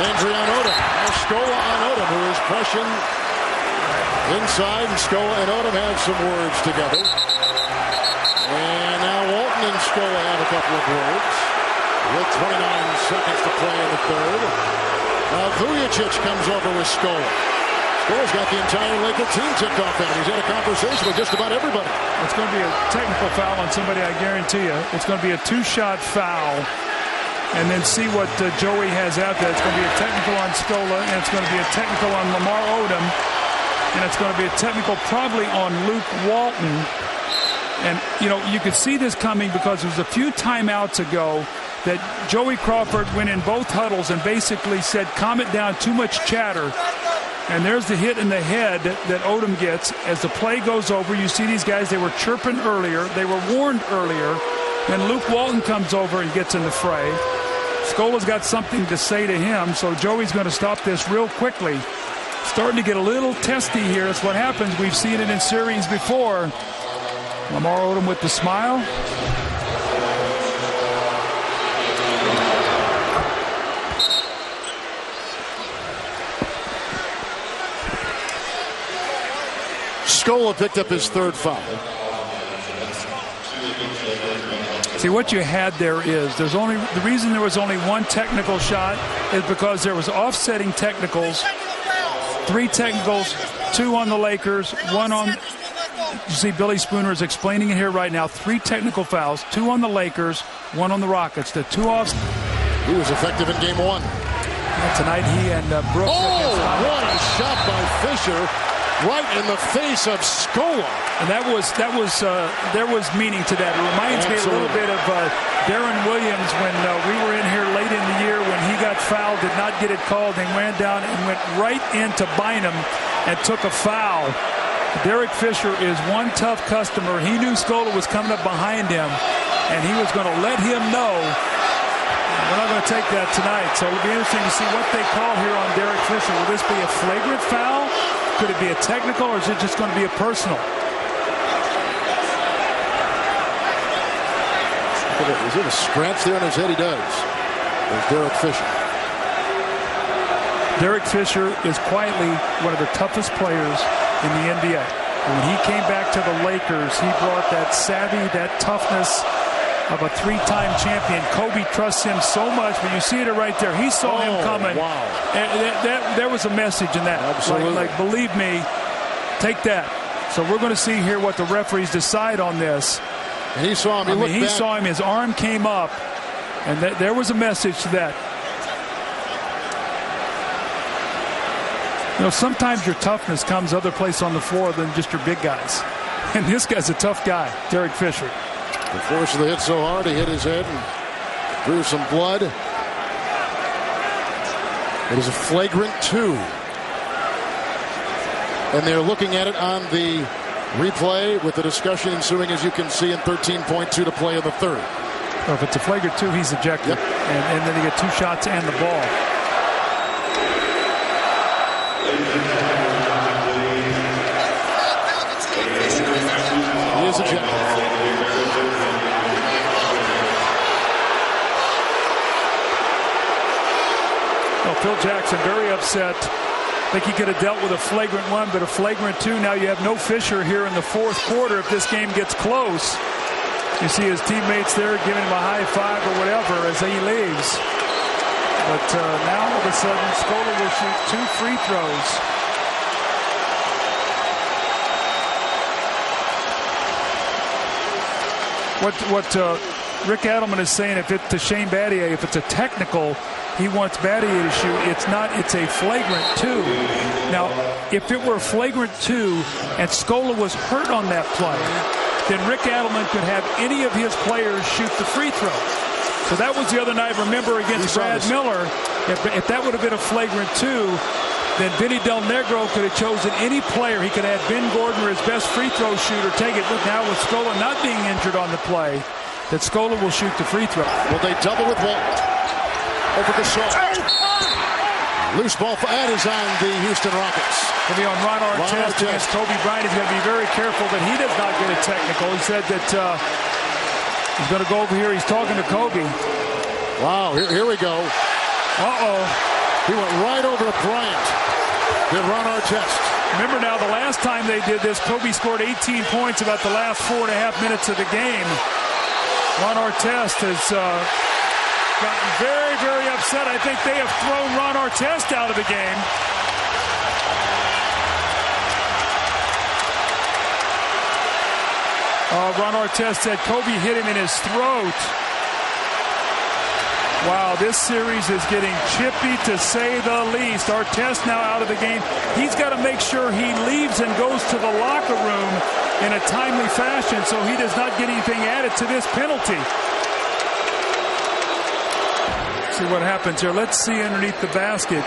Landry on Odom. Now Scola on Odom, who is pressing inside, and Scola and Odom have some words together. And now Walton and Scola have a couple of words with 29 seconds to play in the third. Now Vujacic comes over with Scola. Scola's got the entire Laker team ticked off at him. He's had a conversation with just about everybody. It's going to be a technical foul on somebody, I guarantee you. It's going to be a two-shot foul. And then see what Joey has out there. It's going to be a technical on Scola, and it's going to be a technical on Lamar Odom. And it's going to be a technical probably on Luke Walton. And, you know, you could see this coming because there was a few timeouts ago that Joey Crawford went in both huddles and basically said, calm it down, too much chatter. And there's the hit in the head that Odom gets. As the play goes over, you see these guys, they were chirping earlier. They were warned earlier. Then Luke Walton comes over and gets in the fray. Scola's got something to say to him, so Joey's going to stop this real quickly. Starting to get a little testy here. That's what happens. We've seen it in series before. Lamar Odom with the smile. Scola picked up his third foul. See, what you had there is the reason there was only one technical shot is because there was offsetting technicals. 3 technicals, 2 on the Lakers, 1 on. You see Billy Spooner is explaining it here right now. 3 technical fouls, 2 on the Lakers, 1 on the Rockets. The 2 off. He was effective in game 1. Tonight he and Brooks. Oh, what a shot by Fisher, right in the face of Scola. And there was meaning to that. It reminds me a little bit of Darren Williams when we were in here late in the year when he got fouled, did not get it called, and ran down and went right into Bynum and took a foul. Derek Fisher is one tough customer. He knew Scola was coming up behind him, and he was going to let him know. We're not going to take that tonight, so it'll be interesting to see what they call here on Derek Fisher. Will this be a flagrant foul? Could it be a technical, or is it just going to be a personal? Is it a scratch there on his head? He does. There's Derek Fisher. Derek Fisher is quietly one of the toughest players in the NBA. And when he came back to the Lakers, he brought that savvy, that toughness of a 3-time champion. Kobe trusts him so much, but you see it right there. He saw him coming. Wow. There was a message in that. Absolutely. Like, believe me, take that. So we're going to see here what the referees decide on this. And he saw him. He saw him. His arm came up, and there was a message to that. You know, sometimes your toughness comes other place on the floor than just your big guys. And this guy's a tough guy, Derek Fisher. The force of the hit so hard, he hit his head and drew some blood. It is a flagrant 2. And they're looking at it on the replay with the discussion ensuing, as you can see, in 13.2 to play in the third. So if it's a flagrant 2, he's ejected. Yep. And then he get 2 shots and the ball. He is ejected. Well, Phil Jackson very upset. I think he could have dealt with a flagrant 1, but a flagrant 2. Now you have no Fisher here in the fourth quarter if this game gets close. You see his teammates there giving him a high five or whatever as he leaves. But now all of a sudden Scola will shoot 2 free throws. What Rick Adelman is saying, if it's to Shane Battier, if it's a technical, he wants Battier to shoot. It's a flagrant 2. Now, if it were a flagrant 2 and Scola was hurt on that play, then Rick Adelman could have any of his players shoot the free throw. So that was the other night, remember, against Brad Miller. If that would have been a flagrant 2, then Vinny Del Negro could have chosen any player. He could have had Ben Gordon or his best free throw shooter take it. Look, now with Scola not being injured on the play, that Scola will shoot the free throw. Will they double with Walton? Over the shot. Loose ball, that is on the Houston Rockets. It'll be on Ron Artest against Kobe Bryant. He's going to be very careful that he does not get a technical. He said that he's going to go over here. He's talking to Kobe. Wow, here we go. Uh-oh. He went right over to Bryant. Did Ron Artest. Remember now, the last time they did this, Kobe scored 18 points about the last 4.5 minutes of the game. Ron Artest has gotten very, very upset. I think they have thrown Ron Artest out of the game. Ron Artest said Kobe hit him in his throat. Wow, this series is getting chippy to say the least. Artest now out of the game. He's got to make sure he leaves and goes to the locker room in a timely fashion so he does not get anything added to this penalty. See what happens here. Let's see underneath the basket.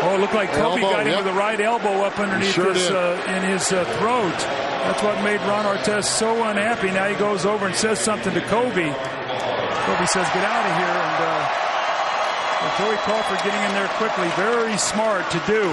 Oh, it looked like Kobe got him with the right elbow up underneath in his throat. That's what made Ron Artest so unhappy. Now he goes over and says something to Kobe. Kobe says, get out of here. And Joey Crawford getting in there quickly. Very smart to do.